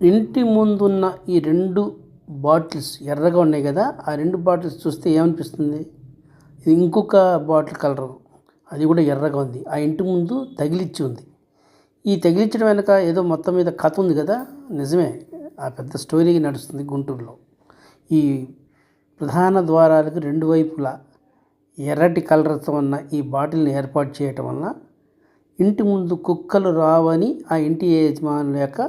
ఇంటి ముందున్న ఈ 2 బాటిల్స్ ఎర్రగా ఉన్నాయి కదా, ఆ 2 బాటిల్స్ చూస్తే ఏమనిపిస్తుంది? ఇది ఇంకొక బాటిల్ కలరు, అది కూడా ఎర్రగా ఉంది. ఆ ఇంటి ముందు తగిలిచ్చి ఉంది. ఈ తగిలించడం వెనక ఏదో మొత్తం మీద కథ ఉంది కదా. నిజమే, ఆ పెద్ద స్టోరీ నడుస్తుంది గుంటూరులో. ఈ ప్రధాన ద్వారాలకు 2 వైపులా ఎర్రటి కలర్తో ఉన్న ఈ బాటిల్ని ఏర్పాటు చేయటం వలన ఇంటి ముందు కుక్కలు రావని ఆ ఇంటి యజమానుల యొక్క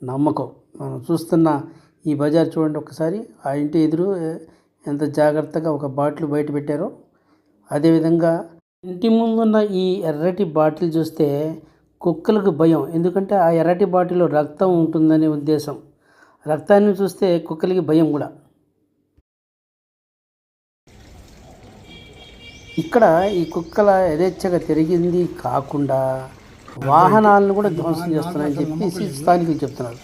నమ్మకం. మనం చూస్తున్న ఈ బజార్ చూడండి ఒకసారి, ఆ ఇంటి ఎదురు ఎంత జాగ్రత్తగా ఒక బాటిల్ బయట పెట్టారో. అదేవిధంగా ఇంటి ముందున్న ఈ ఎర్రటి బాటిల్ చూస్తే కుక్కలకు భయం. ఎందుకంటే ఆ ఎర్రటి బాటిల్లో రక్తం ఉంటుందనే ఉద్దేశం. రక్తాన్ని చూస్తే కుక్కలకి భయం కూడా. ఇక్కడ ఈ కుక్కల యథేచ్ఛగా తిరిగింది కాకుండా వాహనాలను కూడా ధ్వంసం చేస్తున్నాయని చెప్పి స్థానికులు చెప్తున్నారు.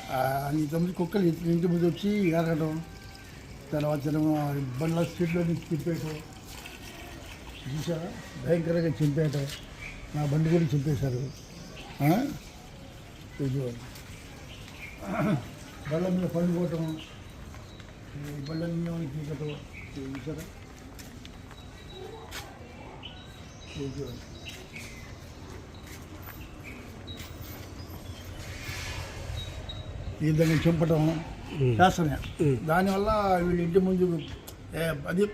తొమ్మిది కుక్కలు ఇంటి ముందు వచ్చి ఎరగడం, తర్వాత బండ్ల స్ట్రీట్లో నుంచి చింపేయటం చూసారా, భయంకరంగా చింపేయటం. నా బండి కూడా చింపేశారు. బళ్ళ మీద పండుకోవటం, బళ్ళ మీద తీకటం చూసారా. ఈ విధంగా చింపటం చేస్తున్నాయి. దానివల్ల వీళ్ళు ఇంటి ముందు అది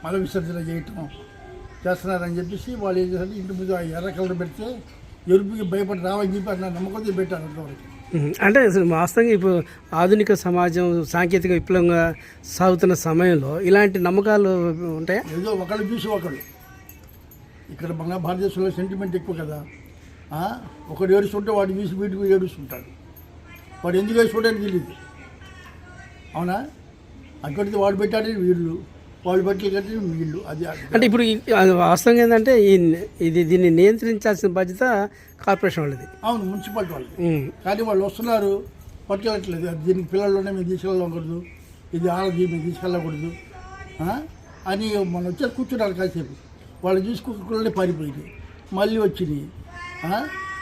మల విసర్జన చేయటం చేస్తున్నారని చెప్పేసి వాళ్ళు ఏం చేస్తారు, ఇంటి ముందు ఎర్ర కలర్ పెడితే ఎరుపుకి భయపడి రావని చెప్పి అన్న నమ్మకంతో పెట్టారు అంతవరకు. అంటే వాస్తవంగా ఇప్పుడు ఆధునిక సమాజం సాంకేతిక విప్లవంగా సాగుతున్న సమయంలో ఇలాంటి నమ్మకాలు ఉంటాయా? ఏదో ఒకళ్ళు చూసి ఒకళ్ళు. ఇక్కడ మన భారతదేశంలో సెంటిమెంట్ ఎక్కువ కదా. ఒకడు ఏడుస్తుంటే వాడు చూసి వీటికి ఏడుస్తుంటాడు. వాడు ఎందుకు వేసుకోవడానికి తెలియదు. అవునా? అక్కడికి వాడు పెట్టాడు వీళ్ళు, వాళ్ళు బట్టి కట్టి వీళ్ళు. అది అంటే ఇప్పుడు వాస్తవంగా ఏంటంటే దీన్ని నియంత్రించాల్సిన బాధ్యత కార్పొరేషన్ వాళ్ళది. అవును, మున్సిపాలిటీ వాళ్ళది. కానీ వాళ్ళు వస్తున్నారు, పట్టుకెళ్ళట్లేదు. దీనికి పిల్లల్లోనే మేము తీసుకెళ్ళకూడదు, ఇది ఆడది మేము తీసుకెళ్ళకూడదు అని మన వచ్చారు కూర్చున్నారు. కాసేపు వాళ్ళు చూసుకునే పారిపోయింది, మళ్ళీ వచ్చినాయి.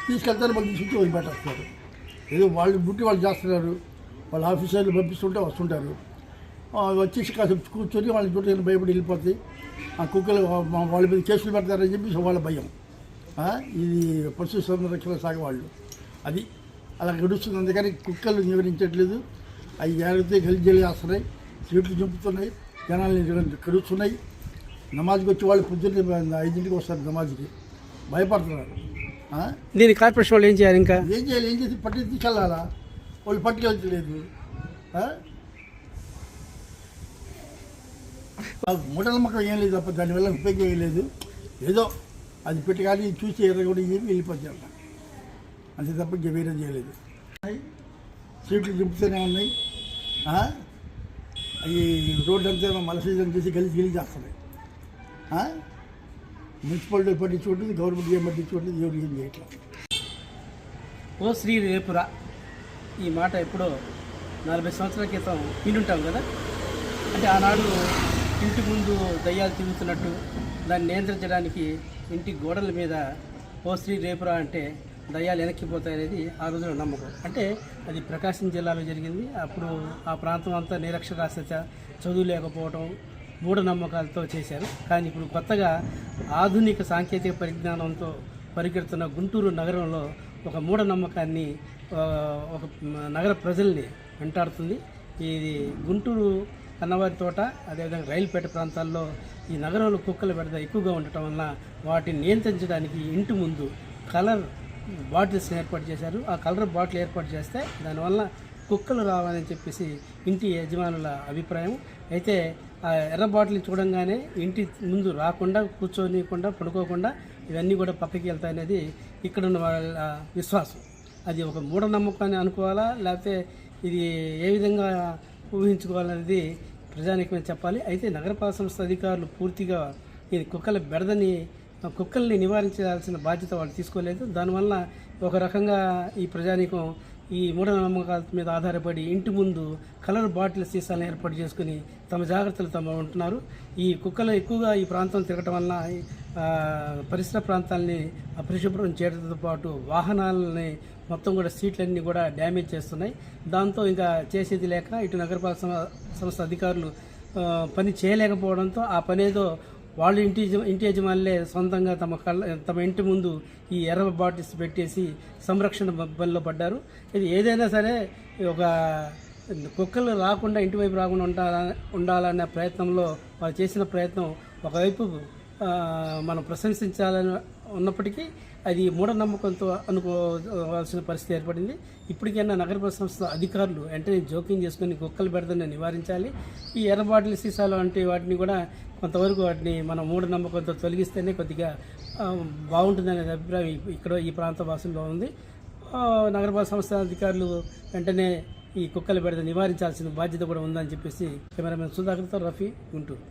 తీసుకెళ్తారు, మళ్ళీ తీసుకొచ్చి వదిలిపెట్టేస్తారు. ఏదో వాళ్ళు బుట్టి వాళ్ళు చేస్తున్నారు. వాళ్ళ ఆఫీసర్లు పంపిస్తుంటే వస్తుంటారు, వచ్చేసి కాసేపు కూర్చొని వాళ్ళని చూడ భయపడి వెళ్ళిపోతాయి. ఆ కుక్కలు వాళ్ళ మీద కేసులు పెడతారని చెప్పి వాళ్ళ భయం. ఇది పశు సంరక్షణ శాఖ వాళ్ళు అది అలా గడుస్తుంది. అందుకని కుక్కలు నివారించట్లేదు. అవి జాగ్రత్తగా గెలిజలి చేస్తున్నాయి, సీట్లు చింపుతున్నాయి, జనాలు కడుస్తున్నాయి. నమాజ్కి వచ్చి వాళ్ళు పొద్దున్నే 5ంటికి వస్తారు నమాజ్కి, భయపడుతున్నారు. దీని కార్పొరేషన్ వాళ్ళు ఏం చేయాలి? ఇంకా ఏం చేయాలి? ఏం చేసి పట్టి తీసుకెళ్ళాలా? వాళ్ళు పట్టుకెళ్ళట్లేదు. మూఢనమ్మకం ఏం లేదు తప్ప దానివల్ల ఉపయోగం ఏం లేదు. ఏదో అది పెట్టి కానీ చూసి ఎర్రగొడి చెప్పి వెళ్ళిపోతారు అంతే తప్ప ఇంకా వేరే చేయలేదు. సీట్లు చింపుతూనే ఉన్నాయి. అవి రోడ్డు అంతా మల సీజన్ చేసి గెలిచి చేస్తున్నాయి. మున్సిపాలిటీ పట్టించుకుంటుంది, గవర్నమెంట్ ఏం పట్టించుకుంటుంది, ఎవరు ఏం చేయట్లేదు. ఓ శ్రీ రేపురా, ఈ మాట ఎప్పుడో 40 సంవత్సరాల క్రితం వినుంటాం కదా. అంటే ఆనాడు ఇంటి ముందు దయ్యాలు తిరుగుతున్నట్టు దాన్ని నియంత్రించడానికి ఇంటి గోడల మీద ఓ శ్రీ రేపురా అంటే దయ్యాలు వెనక్కిపోతాయనేది ఆ రోజున నమ్మకం. అంటే అది ప్రకాశం జిల్లాలో జరిగింది. అప్పుడు ఆ ప్రాంతం అంతా నిరక్షరాస్యత, చదువు లేకపోవడం, మూఢనమ్మకాలతో చేశారు. కానీ ఇప్పుడు కొత్తగా ఆధునిక సాంకేతిక పరిజ్ఞానంతో పరిగెడుతున్న గుంటూరు నగరంలో ఒక మూఢనమ్మకాన్ని ఒక నగర ప్రజల్ని వెంటాడుతుంది. ఇది గుంటూరు అన్నవారి తోట, అదేవిధంగా రైలుపేట ప్రాంతాల్లో ఈ నగరంలో కుక్కల బెడద ఎక్కువగా ఉండటం వల్ల వాటిని నియంత్రించడానికి ఇంటి ముందు కలర్ బాటిల్స్ ఏర్పాటు చేశారు. ఆ కలర్ బాటిల్ ఏర్పాటు చేస్తే దానివల్ల కుక్కలు రావాలని చెప్పేసి ఇంటి యజమానుల అభిప్రాయం. అయితే ఆ ఎర్ర బాటిల్ని చూడంగానే ఇంటి ముందు రాకుండా, కూర్చోనియకుండా, పడుకోకుండా ఇవన్నీ కూడా పక్కకి వెళ్తాయనేది ఇక్కడున్న వాళ్ళ విశ్వాసం. అది ఒక మూఢనమ్మకాన్ని అనుకోవాలా, లేకపోతే ఇది ఏ విధంగా ఊహించుకోవాలనేది ప్రజానీకమే చెప్పాలి. అయితే నగరపాలక సంస్థ అధికారులు పూర్తిగా ఈ కుక్కల్ని నివారించాల్సిన బాధ్యత వాళ్ళు తీసుకోలేదు. దానివల్ల ఒక రకంగా ఈ ప్రజానీకం ఈ మూఢనమ్మకాల మీద ఆధారపడి ఇంటి ముందు కలర్ బాటిల్ సీసాలను ఏర్పాటు చేసుకుని తమ జాగ్రత్తలు తమ ఉంటున్నారు. ఈ కుక్కలు ఎక్కువగా ఈ ప్రాంతం తిరగటం వల్ల పరిసర ప్రాంతాలని అపరిశుభ్రం చేయడంతో పాటు వాహనాలని మొత్తం కూడా సీట్లన్నీ కూడా డ్యామేజ్ చేస్తున్నాయి. దాంతో ఇంకా చేసేది లేక ఇటు నగరపాలక సంస్థ అధికారులు పని చేయలేకపోవడంతో ఆ పనేదో వాళ్ళు ఇంటి యజమానులే సొంతంగా తమ ఇంటి ముందు ఈ ఎర్ర బాటిల్స్ పెట్టేసి సంరక్షణ పనిలో పడ్డారు. ఇది ఏదైనా సరే ఒక కుక్కలు రాకుండా ఇంటి వైపు రాకుండా ఉండాలనే ప్రయత్నంలో వాళ్ళు చేసిన ప్రయత్నం ఒకవైపు మనం ప్రశంసించాలని ఉన్నప్పటికీ అది మూఢనమ్మకంతో అనుకోవాల్సిన పరిస్థితి ఏర్పడింది. ఇప్పటికైనా నగరపాలక సంస్థ అధికారులు వెంటనే జోక్యం చేసుకుని కుక్కల బెడదని నివారించాలి. ఈ ఎర్ర బాటిల్ సీసాలు వంటి వాటిని కూడా కొంతవరకు వాటిని మనం మూఢనమ్మకంతో తొలగిస్తేనే కొద్దిగా బాగుంటుందనే అభిప్రాయం ఇక్కడ ఈ ప్రాంత వాసుల్లో ఉంది. నగరపాలక సంస్థ అధికారులు వెంటనే ఈ కుక్కల బెడద నివారించాల్సిన బాధ్యత కూడా ఉందని చెప్పేసి కెమెరామెన్ సుధాకర్తో రఫీ గుంటూరు.